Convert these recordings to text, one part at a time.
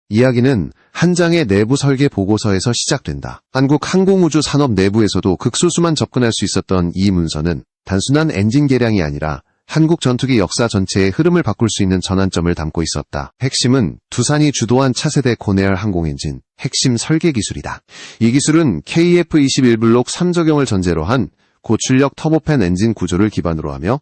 이야기는 한 장의 내부 설계 보고서에서 시작된다. 한국 항공우주 산업 내부에서도 극소수만 접근할 수 있었던 이 문서는 단순한 엔진 개량이 아니라 한국 전투기 역사 전체의 흐름을 바꿀 수 있는 전환점을 담고 있었다. 핵심은 두산이 주도한 차세대 고내열 항공엔진 핵심 설계 기술이다. 이 기술은 KF-21 블록 3 적용을 전제로 한 고출력 터보팬 엔진 구조를 기반으로 하며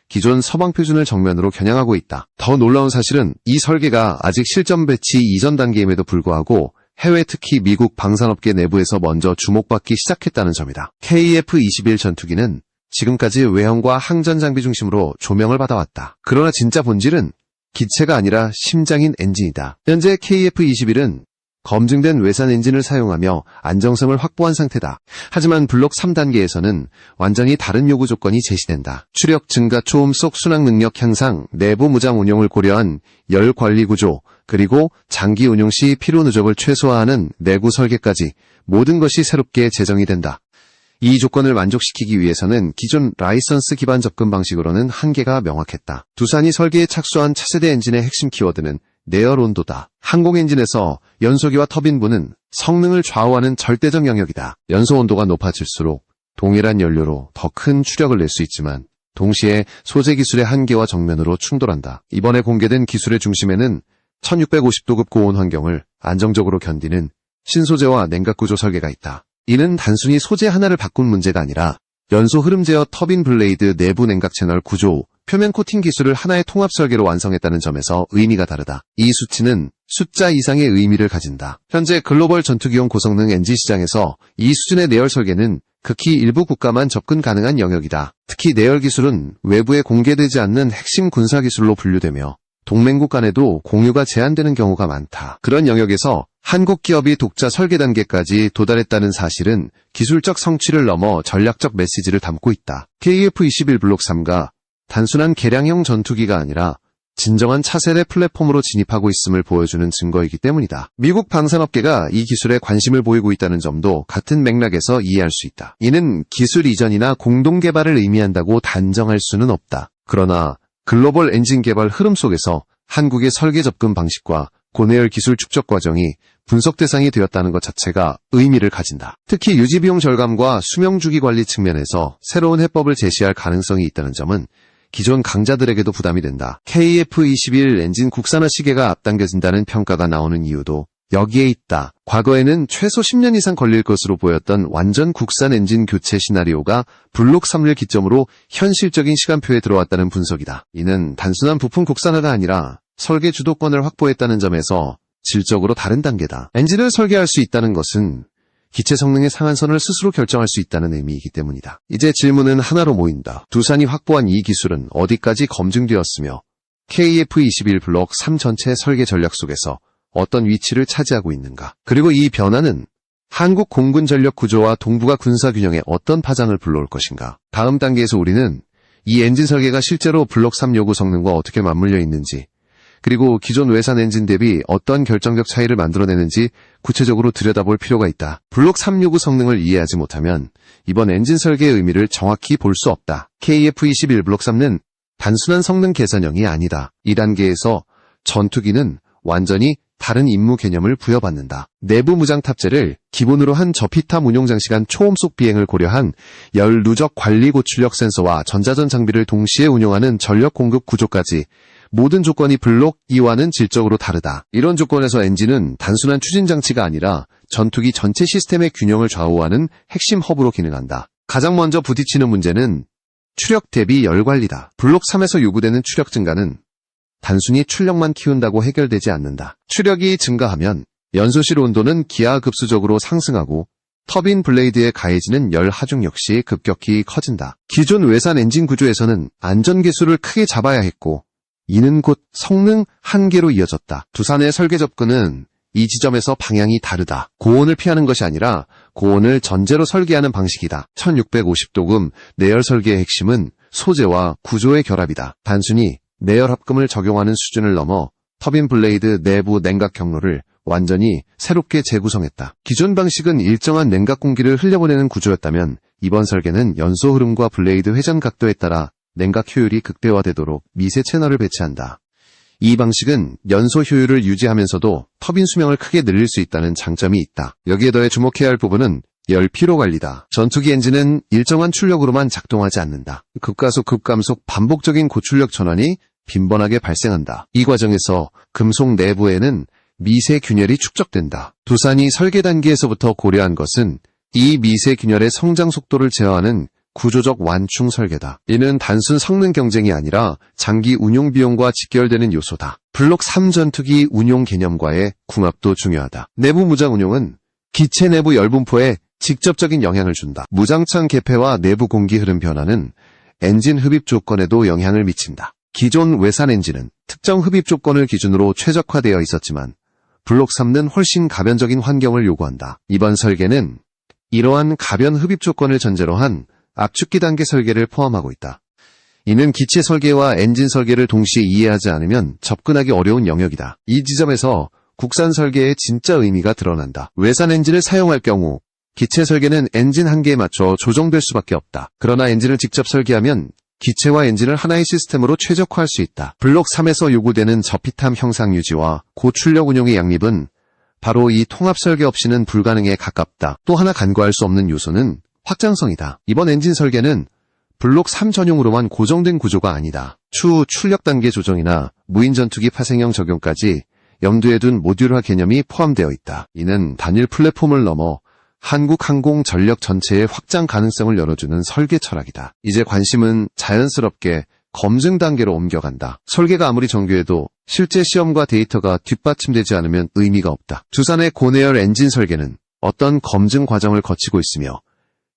기존 서방 표준을 정면으로 겨냥하고 있다. 더 놀라운 사실은 이 설계가 아직 실전 배치 이전 단계임에도 불구하고 해외 특히 미국 방산업계 내부에서 먼저 주목받기 시작했다는 점이다. KF-21 전투기는 지금까지 외형과 항전 장비 중심으로 조명을 받아왔다. 그러나 진짜 본질은 기체가 아니라 심장인 엔진이다. 현재 KF-21은 검증된 외산 엔진을 사용하며 안정성을 확보한 상태다. 하지만 블록 3단계에서는 완전히 다른 요구 조건이 제시된다. 추력 증가 초음속 순항 능력 향상, 내부 무장 운용을 고려한 열 관리 구조, 그리고 장기 운용 시 피로 누적을 최소화하는 내구 설계까지 모든 것이 새롭게 제정이 된다. 이 조건을 만족시키기 위해서는 기존 라이선스 기반 접근 방식으로는 한계가 명확했다. 두산이 설계에 착수한 차세대 엔진의 핵심 키워드는 내열 온도다. 항공 엔진에서 연소기와 터빈부는 성능을 좌우하는 절대적 영역이다. 연소 온도가 높아질수록 동일한 연료로 더 큰 추력을 낼 수 있지만 동시에 소재 기술의 한계와 정면으로 충돌한다. 이번에 공개된 기술의 중심에는 1650도급 고온 환경을 안정적으로 견디는 신소재와 냉각구조 설계가 있다. 이는 단순히 소재 하나를 바꾼 문제가 아니라 연소 흐름 제어 터빈 블레이드 내부 냉각 채널 구조, 표면 코팅 기술을 하나의 통합 설계로 완성했다는 점에서 의미가 다르다. 이 수치는 숫자 이상의 의미를 가진다. 현재 글로벌 전투기용 고성능 엔진 시장에서 이 수준의 내열 설계는 극히 일부 국가만 접근 가능한 영역이다. 특히 내열 기술은 외부에 공개되지 않는 핵심 군사 기술로 분류되며 동맹국 간에도 공유가 제한되는 경우가 많다. 그런 영역에서 한국 기업이 독자 설계 단계까지 도달했다는 사실은 기술적 성취를 넘어 전략적 메시지를 담고 있다. KF-21 블록 3가 단순한 개량형 전투기가 아니라 진정한 차세대 플랫폼으로 진입하고 있음을 보여주는 증거이기 때문이다. 미국 방산업계가 이 기술에 관심을 보이고 있다는 점도 같은 맥락에서 이해할 수 있다. 이는 기술 이전이나 공동 개발을 의미한다고 단정할 수는 없다. 그러나 글로벌 엔진 개발 흐름 속에서 한국의 설계 접근 방식과 고내열 기술 축적 과정이 분석 대상이 되었다는 것 자체가 의미를 가진다. 특히 유지비용 절감과 수명주기 관리 측면에서 새로운 해법을 제시할 가능성이 있다는 점은 기존 강자들에게도 부담이 된다. KF-21 엔진 국산화 시계가 앞당겨진다는 평가가 나오는 이유도 여기에 있다. 과거에는 최소 10년 이상 걸릴 것으로 보였던 완전 국산 엔진 교체 시나리오가 블록 3를 기점으로 현실적인 시간표에 들어왔다는 분석이다. 이는 단순한 부품 국산화가 아니라 설계 주도권을 확보했다는 점에서 질적으로 다른 단계다. 엔진을 설계할 수 있다는 것은 기체 성능의 상한선을 스스로 결정할 수 있다는 의미이기 때문이다. 이제 질문은 하나로 모인다. 두산이 확보한 이 기술은 어디까지 검증되었으며 KF-21 블록 3 전체 설계 전략 속에서 어떤 위치를 차지하고 있는가? 그리고 이 변화는 한국 공군 전력 구조와 동북아 군사 균형에 어떤 파장을 불러올 것인가? 다음 단계에서 우리는 이 엔진 설계가 실제로 블록 3 요구 성능과 어떻게 맞물려 있는지, 그리고 기존 외산 엔진 대비 어떤 결정적 차이를 만들어내는지 구체적으로 들여다볼 필요가 있다. 블록 3 요구 성능을 이해하지 못하면 이번 엔진 설계의 의미를 정확히 볼 수 없다. KF-21 블록 3는 단순한 성능 개선형이 아니다. 이 단계에서 전투기는 완전히 다른 임무 개념을 부여받는다. 내부 무장 탑재를 기본으로 한 저피탑 운용 장시간 초음속 비행을 고려한 열 누적 관리 고출력 센서와 전자전 장비를 동시에 운용하는 전력 공급 구조까지 모든 조건이 블록 2와는 질적으로 다르다. 이런 조건에서 엔진은 단순한 추진 장치가 아니라 전투기 전체 시스템의 균형을 좌우하는 핵심 허브로 기능한다. 가장 먼저 부딪히는 문제는 추력 대비 열 관리다. 블록 3에서 요구되는 추력 증가는 단순히 출력만 키운다고 해결되지 않는다. 추력이 증가하면 연소실 온도는 기하급수적으로 상승하고 터빈 블레이드에 가해지는 열 하중 역시 급격히 커진다. 기존 외산 엔진 구조에서는 안전 기술을 크게 잡아야 했고 이는 곧 성능 한계로 이어졌다. 두산의 설계 접근은 이 지점에서 방향이 다르다. 고온을 피하는 것이 아니라 고온을 전제로 설계하는 방식이다. 1650도금 내열 설계의 핵심은 소재와 구조의 결합이다. 단순히 내열 합금을 적용하는 수준을 넘어 터빈 블레이드 내부 냉각 경로를 완전히 새롭게 재구성했다. 기존 방식은 일정한 냉각 공기를 흘려보내는 구조였다면 이번 설계는 연소 흐름과 블레이드 회전 각도에 따라 냉각 효율이 극대화되도록 미세 채널을 배치한다. 이 방식은 연소 효율을 유지하면서도 터빈 수명을 크게 늘릴 수 있다는 장점이 있다. 여기에 더해 주목해야 할 부분은 열 피로 관리다. 전투기 엔진은 일정한 출력으로만 작동하지 않는다. 급가속, 급감속, 반복적인 고출력 전환이 빈번하게 발생한다. 이 과정에서 금속 내부에는 미세 균열이 축적된다. 두산이 설계 단계에서부터 고려한 것은 이 미세 균열의 성장 속도를 제어하는 구조적 완충 설계다. 이는 단순 성능 경쟁이 아니라 장기 운용 비용과 직결되는 요소다. 블록 3 전투기 운용 개념과의 궁합도 중요하다. 내부 무장 운용은 기체 내부 열 분포에 직접적인 영향을 준다. 무장창 개폐와 내부 공기 흐름 변화는 엔진 흡입 조건에도 영향을 미친다. 기존 외산 엔진은 특정 흡입 조건을 기준으로 최적화되어 있었지만 블록 3는 훨씬 가변적인 환경을 요구한다. 이번 설계는 이러한 가변 흡입 조건을 전제로 한 압축기 단계 설계를 포함하고 있다. 이는 기체 설계와 엔진 설계를 동시에 이해하지 않으면 접근하기 어려운 영역이다. 이 지점에서 국산 설계의 진짜 의미가 드러난다. 외산 엔진을 사용할 경우 기체 설계는 엔진 한계에 맞춰 조정될 수밖에 없다. 그러나 엔진을 직접 설계하면 기체와 엔진을 하나의 시스템으로 최적화할 수 있다. 블록 3에서 요구되는 저피탐 형상 유지와 고출력 운용의 양립은 바로 이 통합 설계 없이는 불가능에 가깝다. 또 하나 간과할 수 없는 요소는 확장성이다. 이번 엔진 설계는 블록 3 전용으로만 고정된 구조가 아니다. 추후 출력 단계 조정이나 무인 전투기 파생형 적용까지 염두에 둔 모듈화 개념이 포함되어 있다. 이는 단일 플랫폼을 넘어 한국 항공 전력 전체의 확장 가능성을 열어주는 설계 철학이다. 이제 관심은 자연스럽게 검증 단계로 옮겨간다. 설계가 아무리 정교해도 실제 시험과 데이터가 뒷받침되지 않으면 의미가 없다. 두산의 고내열 엔진 설계는 어떤 검증 과정을 거치고 있으며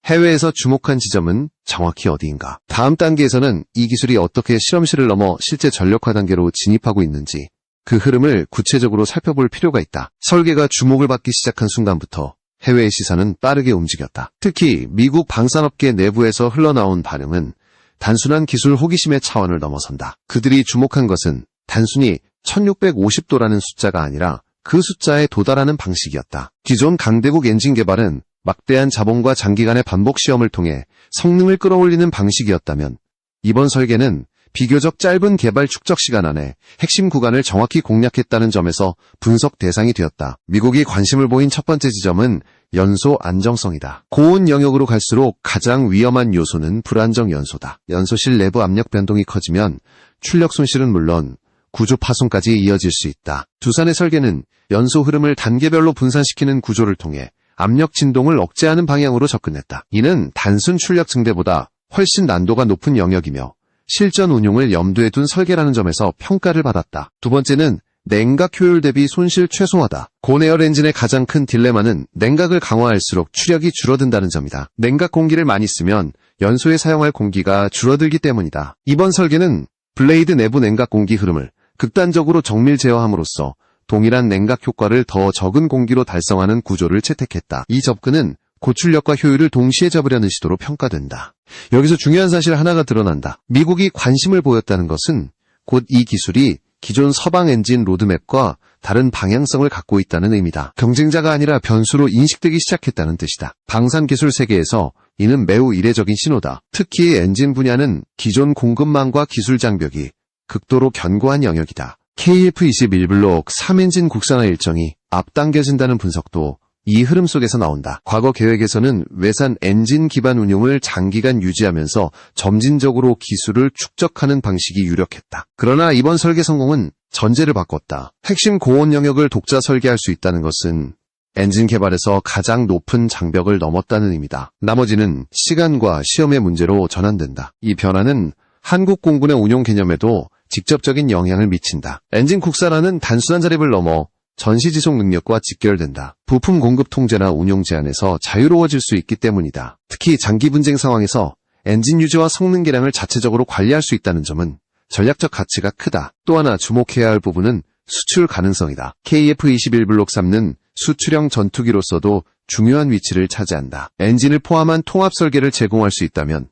해외에서 주목한 지점은 정확히 어디인가? 다음 단계에서는 이 기술이 어떻게 실험실을 넘어 실제 전력화 단계로 진입하고 있는지 그 흐름을 구체적으로 살펴볼 필요가 있다. 설계가 주목을 받기 시작한 순간부터 해외의 시선은 빠르게 움직였다. 특히 미국 방산업계 내부에서 흘러나온 반응은 단순한 기술 호기심의 차원을 넘어선다. 그들이 주목한 것은 단순히 1650도라는 숫자가 아니라 그 숫자에 도달하는 방식이었다. 기존 강대국 엔진 개발은 막대한 자본과 장기간의 반복 시험을 통해 성능을 끌어올리는 방식이었다면 이번 설계는 비교적 짧은 개발 축적 시간 안에 핵심 구간을 정확히 공략했다는 점에서 분석 대상이 되었다. 미국이 관심을 보인 첫 번째 지점은 연소 안정성이다. 고온 영역으로 갈수록 가장 위험한 요소는 불안정 연소다. 연소실 내부 압력 변동이 커지면 출력 손실은 물론 구조 파손까지 이어질 수 있다. 두산의 설계는 연소 흐름을 단계별로 분산시키는 구조를 통해 압력 진동을 억제하는 방향으로 접근했다. 이는 단순 출력 증대보다 훨씬 난도가 높은 영역이며 실전 운용을 염두에 둔 설계라는 점에서 평가를 받았다. 두 번째는 냉각 효율 대비 손실 최소화다. 고내열 엔진의 가장 큰 딜레마는 냉각을 강화할수록 추력이 줄어든다는 점이다. 냉각 공기를 많이 쓰면 연소에 사용할 공기가 줄어들기 때문이다. 이번 설계는 블레이드 내부 냉각 공기 흐름을 극단적으로 정밀 제어함으로써 동일한 냉각 효과를 더 적은 공기로 달성하는 구조를 채택했다. 이 접근은 고출력과 효율을 동시에 잡으려는 시도로 평가된다. 여기서 중요한 사실 하나가 드러난다. 미국이 관심을 보였다는 것은 곧 이 기술이 기존 서방 엔진 로드맵과 다른 방향성을 갖고 있다는 의미다. 경쟁자가 아니라 변수로 인식되기 시작했다는 뜻이다. 방산기술 세계에서 이는 매우 이례적인 신호다. 특히 엔진 분야는 기존 공급망과 기술 장벽이 극도로 견고한 영역이다. KF-21블록 3엔진 국산화 일정이 앞당겨진다는 분석도 이 흐름 속에서 나온다. 과거 계획에서는 외산 엔진 기반 운용을 장기간 유지하면서 점진적으로 기술을 축적하는 방식이 유력했다. 그러나 이번 설계 성공은 전제를 바꿨다. 핵심 고온 영역을 독자 설계할 수 있다는 것은 엔진 개발에서 가장 높은 장벽을 넘었다는 의미다. 나머지는 시간과 시험의 문제로 전환된다. 이 변화는 한국 공군의 운용 개념에도 직접적인 영향을 미친다. 엔진 국산화는 단순한 자립을 넘어 전시 지속 능력과 직결된다. 부품 공급 통제나 운용 제한에서 자유로워질 수 있기 때문이다. 특히 장기 분쟁 상황에서 엔진 유지와 성능 개량을 자체적으로 관리할 수 있다는 점은 전략적 가치가 크다. 또 하나 주목해야 할 부분은 수출 가능성이다. KF-21블록 3는 수출형 전투기로서도 중요한 위치를 차지한다. 엔진을 포함한 통합 설계를 제공할 수 있다면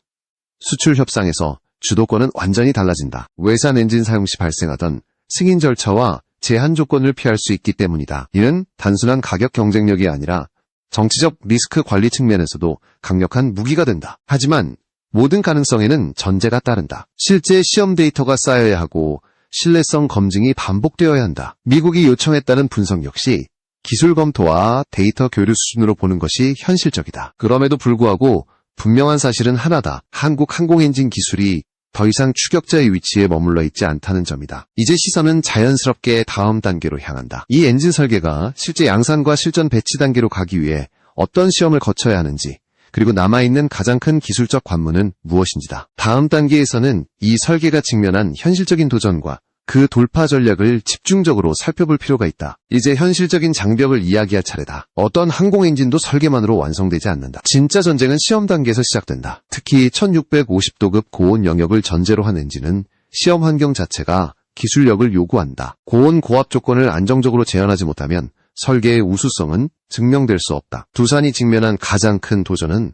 수출 협상에서 주도권은 완전히 달라진다. 외산 엔진 사용 시 발생하던 승인 절차와 제한 조건을 피할 수 있기 때문이다. 이는 단순한 가격 경쟁력이 아니라 정치적 리스크 관리 측면에서도 강력한 무기가 된다. 하지만 모든 가능성에는 전제가 따른다. 실제 시험 데이터가 쌓여야 하고 신뢰성 검증이 반복되어야 한다. 미국이 요청했다는 분석 역시 기술 검토와 데이터 교류 수준으로 보는 것이 현실적이다. 그럼에도 불구하고 분명한 사실은 하나다. 한국 항공엔진 기술이 더 이상 추격자의 위치에 머물러 있지 않다는 점이다. 이제 시선은 자연스럽게 다음 단계로 향한다. 이 엔진 설계가 실제 양산과 실전 배치 단계로 가기 위해 어떤 시험을 거쳐야 하는지, 그리고 남아있는 가장 큰 기술적 관문은 무엇인지다. 다음 단계에서는 이 설계가 직면한 현실적인 도전과 그 돌파 전략을 집중적으로 살펴볼 필요가 있다. 이제 현실적인 장벽을 이야기할 차례다. 어떤 항공엔진도 설계만으로 완성되지 않는다. 진짜 전쟁은 시험 단계에서 시작된다. 특히 1650도급 고온 영역을 전제로 한 엔진은 시험 환경 자체가 기술력을 요구한다. 고온 고압 조건을 안정적으로 재현하지 못하면 설계의 우수성은 증명될 수 없다. 두산이 직면한 가장 큰 도전은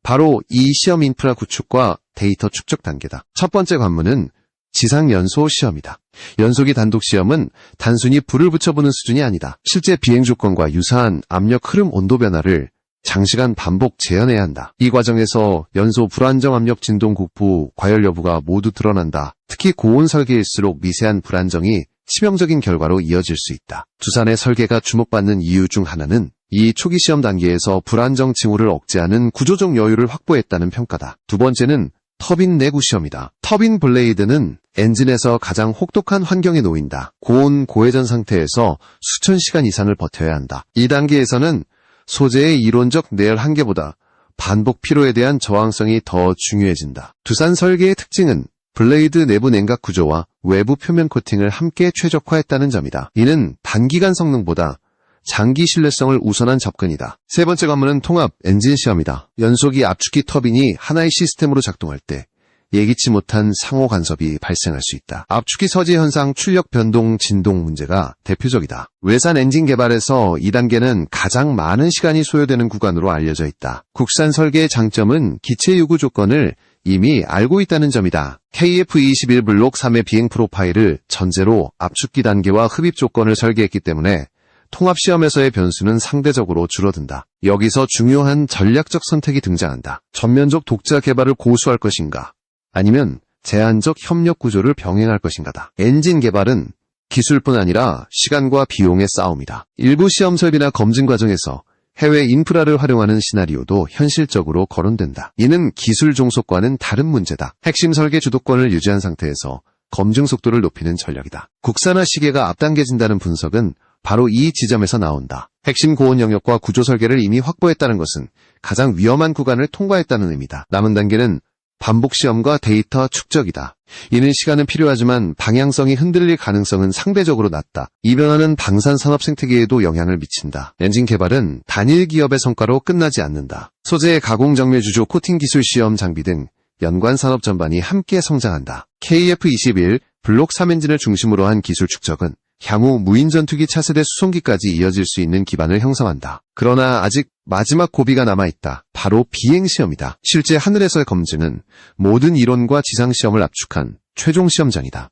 바로 이 시험 인프라 구축과 데이터 축적 단계다. 첫 번째 관문은 지상 연소 시험이다. 연소기 단독 시험은 단순히 불을 붙여보는 수준이 아니다. 실제 비행 조건과 유사한 압력 흐름 온도 변화를 장시간 반복 재현해야 한다. 이 과정에서 연소 불안정 압력 진동 국부 과열 여부가 모두 드러난다. 특히 고온 설계일수록 미세한 불안정이 치명적인 결과로 이어질 수 있다. 두산의 설계가 주목받는 이유 중 하나는 이 초기 시험 단계에서 불안정 징후를 억제하는 구조적 여유를 확보했다는 평가다. 두 번째는 터빈 내구 시험이다. 터빈 블레이드는 엔진에서 가장 혹독한 환경에 놓인다. 고온 고회전 상태에서 수천 시간 이상을 버텨야 한다. 이 단계에서는 소재의 이론적 내열 한계보다 반복 피로에 대한 저항성이 더 중요해진다. 두산 설계의 특징은 블레이드 내부 냉각 구조와 외부 표면 코팅을 함께 최적화했다는 점이다. 이는 단기간 성능보다 장기 신뢰성을 우선한 접근이다. 세 번째 관문은 통합 엔진 시험이다. 연소기 압축기 터빈이 하나의 시스템으로 작동할 때 예기치 못한 상호 간섭이 발생할 수 있다. 압축기 서지 현상, 출력 변동, 진동 문제가 대표적이다. 외산 엔진 개발에서 2단계는 가장 많은 시간이 소요되는 구간으로 알려져 있다. 국산 설계의 장점은 기체 요구 조건을 이미 알고 있다는 점이다. KF-21 블록 3의 비행 프로파일을 전제로 압축기 단계와 흡입 조건을 설계했기 때문에 통합시험에서의 변수는 상대적으로 줄어든다. 여기서 중요한 전략적 선택이 등장한다. 전면적 독자 개발을 고수할 것인가, 아니면 제한적 협력 구조를 병행할 것인가다. 엔진 개발은 기술뿐 아니라 시간과 비용의 싸움이다. 일부 시험 설비나 검증 과정에서 해외 인프라를 활용하는 시나리오도 현실적으로 거론된다. 이는 기술 종속과는 다른 문제다. 핵심 설계 주도권을 유지한 상태에서 검증 속도를 높이는 전략이다. 국산화 시계가 앞당겨진다는 분석은 바로 이 지점에서 나온다. 핵심 고온 영역과 구조 설계를 이미 확보했다는 것은 가장 위험한 구간을 통과했다는 의미다. 남은 단계는 반복 시험과 데이터 축적이다. 이는 시간은 필요하지만 방향성이 흔들릴 가능성은 상대적으로 낮다. 이 변화는 방산 산업 생태계에도 영향을 미친다. 엔진 개발은 단일 기업의 성과로 끝나지 않는다. 소재의 가공 정밀 주조 코팅 기술 시험 장비 등 연관 산업 전반이 함께 성장한다. KF-21 블록 3 엔진을 중심으로 한 기술 축적은 향후 무인 전투기 차세대 수송기까지 이어질 수 있는 기반을 형성한다. 그러나 아직 마지막 고비가 남아있다. 바로 비행시험이다. 실제 하늘에서의 검증은 모든 이론과 지상시험을 압축한 최종 시험장이다.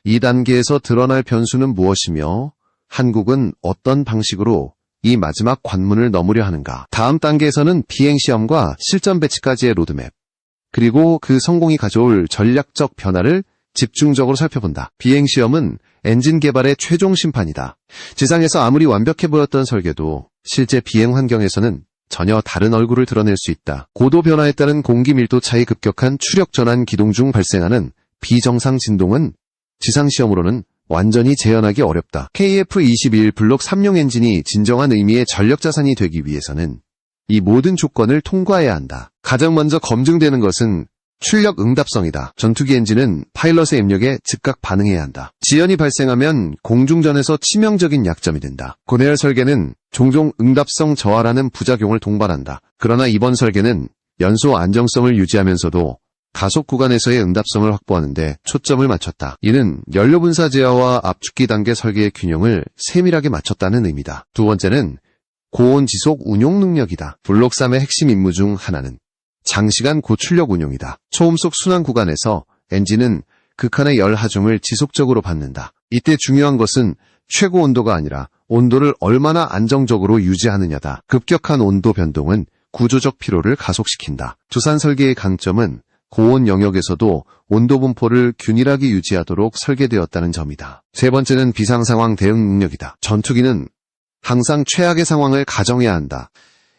이 단계에서 드러날 변수는 무엇이며 한국은 어떤 방식으로 이 마지막 관문을 넘으려 하는가. 다음 단계에서는 비행시험과 실전 배치까지의 로드맵, 그리고 그 성공이 가져올 전략적 변화를 집중적으로 살펴본다. 비행시험은 엔진 개발의 최종 심판이다. 지상에서 아무리 완벽해 보였던 설계도 실제 비행 환경에서는 전혀 다른 얼굴을 드러낼 수 있다. 고도 변화에 따른 공기 밀도 차이, 급격한 추력 전환 기동 중 발생하는 비정상 진동은 지상시험으로는 완전히 재현하기 어렵다. KF-21 블록 3용 엔진이 진정한 의미의 전력자산이 되기 위해서는 이 모든 조건을 통과해야 한다. 가장 먼저 검증되는 것은 출력 응답성이다. 전투기 엔진은 파일럿의 입력에 즉각 반응해야 한다. 지연이 발생하면 공중전에서 치명적인 약점이 된다. 고내열 설계는 종종 응답성 저하라는 부작용을 동반한다. 그러나 이번 설계는 연소 안정성을 유지하면서도 가속 구간에서의 응답성을 확보하는 데 초점을 맞췄다. 이는 연료 분사 제어와 압축기 단계 설계의 균형을 세밀하게 맞췄다는 의미다. 두 번째는 고온 지속 운용 능력이다. 블록 3의 핵심 임무 중 하나는 장시간 고출력 운용이다. 초음속 순환 구간에서 엔진은 극한의 열 하중을 지속적으로 받는다. 이때 중요한 것은 최고 온도가 아니라 온도를 얼마나 안정적으로 유지하느냐다. 급격한 온도 변동은 구조적 피로를 가속시킨다. 두산 설계의 강점은 고온 영역에서도 온도 분포를 균일하게 유지하도록 설계되었다는 점이다. 세 번째는 비상상황 대응 능력이다. 전투기는 항상 최악의 상황을 가정해야 한다.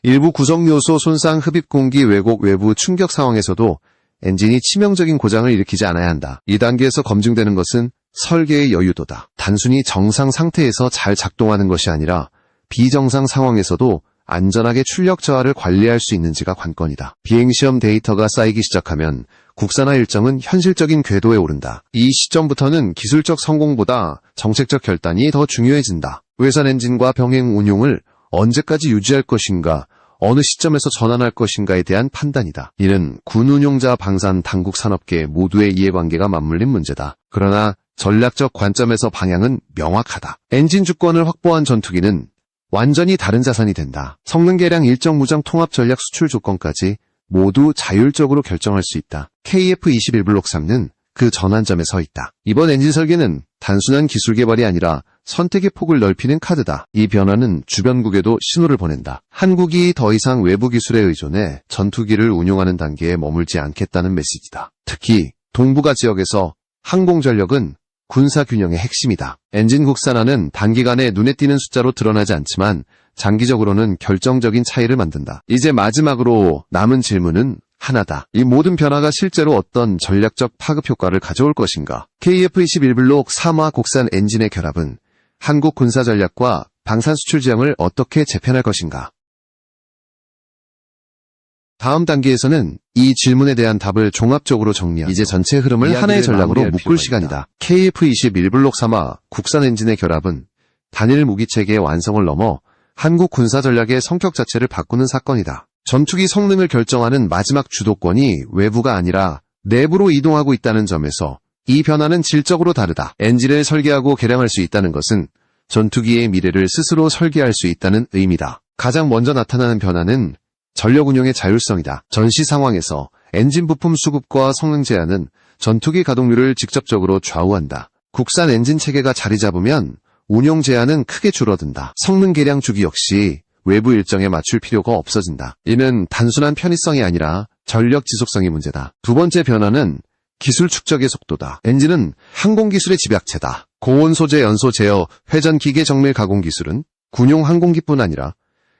일부 구성 요소 손상, 흡입 공기, 왜곡, 외부 충격 상황에서도 엔진이 치명적인 고장을 일으키지 않아야 한다. 이 단계에서 검증되는 것은 설계의 여유도다. 단순히 정상 상태에서 잘 작동하는 것이 아니라 비정상 상황에서도 안전하게 출력 저하를 관리할 수 있는지가 관건이다. 비행시험 데이터가 쌓이기 시작하면 국산화 일정은 현실적인 궤도에 오른다. 이 시점부터는 기술적 성공보다 정책적 결단이 더 중요해진다. 외산 엔진과 병행 운용을 언제까지 유지할 것인가, 어느 시점에서 전환할 것인가에 대한 판단이다. 이는 군 운용자, 방산, 당국 산업계 모두의 이해관계가 맞물린 문제다. 그러나 전략적 관점에서 방향은 명확하다. 엔진 주권을 확보한 전투기는 완전히 다른 자산이 된다. 성능 개량, 일정 무장, 통합 전략, 수출 조건까지 모두 자율적으로 결정할 수 있다. KF-21 블록 3는 그 전환점에 서 있다. 이번 엔진 설계는 단순한 기술 개발이 아니라 선택의 폭을 넓히는 카드다. 이 변화는 주변국에도 신호를 보낸다. 한국이 더 이상 외부 기술에 의존해 전투기를 운용하는 단계에 머물지 않겠다는 메시지다. 특히 동북아 지역에서 항공전력은 군사균형의 핵심이다. 엔진 국산화는 단기간에 눈에 띄는 숫자로 드러나지 않지만 장기적으로는 결정적인 차이를 만든다. 이제 마지막으로 남은 질문은 하나다. 이 모든 변화가 실제로 어떤 전략적 파급 효과를 가져올 것인가? KF-21 블록 3화 국산 엔진의 결합은 한국 군사 전략과 방산 수출 지형을 어떻게 재편할 것인가? 다음 단계에서는 이 질문에 대한 답을 종합적으로 정리하고 이제 전체 흐름을 하나의 전략으로 묶을 시간이다. KF-21 블록 3화 국산 엔진의 결합은 단일 무기체계의 완성을 넘어 한국 군사 전략의 성격 자체를 바꾸는 사건이다. 전투기 성능을 결정하는 마지막 주도권이 외부가 아니라 내부로 이동하고 있다는 점에서 이 변화는 질적으로 다르다. 엔진을 설계하고 개량할 수 있다는 것은 전투기의 미래를 스스로 설계할 수 있다는 의미다. 가장 먼저 나타나는 변화는 전력 운용의 자율성이다. 전시 상황에서 엔진 부품 수급과 성능 제한은 전투기 가동률을 직접적으로 좌우한다. 국산 엔진 체계가 자리 잡으면 운용 제한은 크게 줄어든다. 성능 개량 주기 역시 외부 일정에 맞출 필요가 없어진다. 이는 단순한 편의성이 아니라 전력 지속성의 문제다. 두 번째 변화는 기술 축적의 속도다. 엔진은 항공기술의 집약체다. 고온 소재, 연소 제어, 회전 기계 정밀 가공 기술은 군용 항공기뿐 아니라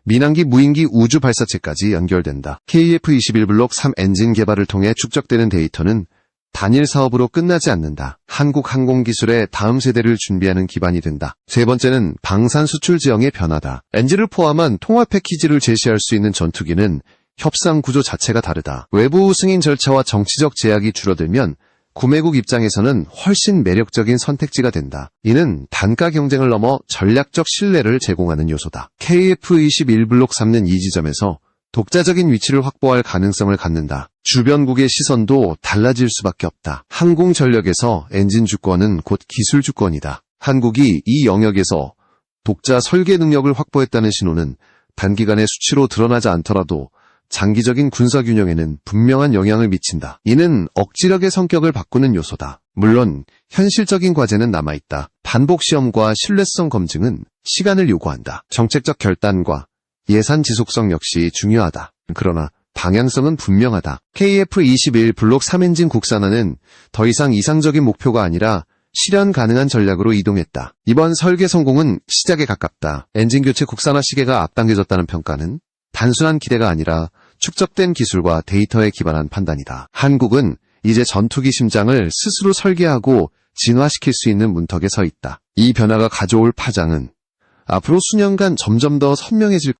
민항기, 무인기, 우주 발사체까지 연결된다. KF-21 블록 3 엔진 개발을 통해 축적되는 데이터는 단일 사업으로 끝나지 않는다. 한국 항공기술의 다음 세대를 준비하는 기반이 된다. 세 번째는 방산 수출 지형의 변화다. 엔진을 포함한 통합 패키지를 제시할 수 있는 전투기는 협상 구조 자체가 다르다. 외부 승인 절차와 정치적 제약이 줄어들면 구매국 입장에서는 훨씬 매력적인 선택지가 된다. 이는 단가 경쟁을 넘어 전략적 신뢰를 제공하는 요소다. KF-21 블록 3는 이 지점에서 독자적인 위치를 확보할 가능성을 갖는다. 주변국의 시선도 달라질 수밖에 없다. 항공 전력에서 엔진 주권은 곧 기술 주권이다. 한국이 이 영역에서 독자 설계 능력을 확보했다는 신호는 단기간에 수치로 드러나지 않더라도 장기적인 군사 균형에는 분명한 영향을 미친다. 이는 억지력의 성격을 바꾸는 요소다. 물론 현실적인 과제는 남아있다. 반복 시험과 신뢰성 검증은 시간을 요구한다. 정책적 결단과 예산 지속성 역시 중요하다. 그러나 방향성은 분명하다. KF-21 블록 3엔진 국산화는 더 이상 이상적인 목표가 아니라 실현 가능한 전략으로 이동했다. 이번 설계 성공은 시작에 가깝다. 엔진 교체 국산화 시계가 앞당겨졌다는 평가는 단순한 기대가 아니라 축적된 기술과 데이터에 기반한 판단이다. 한국은 이제 전투기 심장을 스스로 설계하고 진화시킬 수 있는 문턱에 서 있다. 이 변화가 가져올 파장은 앞으로 수년간 점점 더 선명해질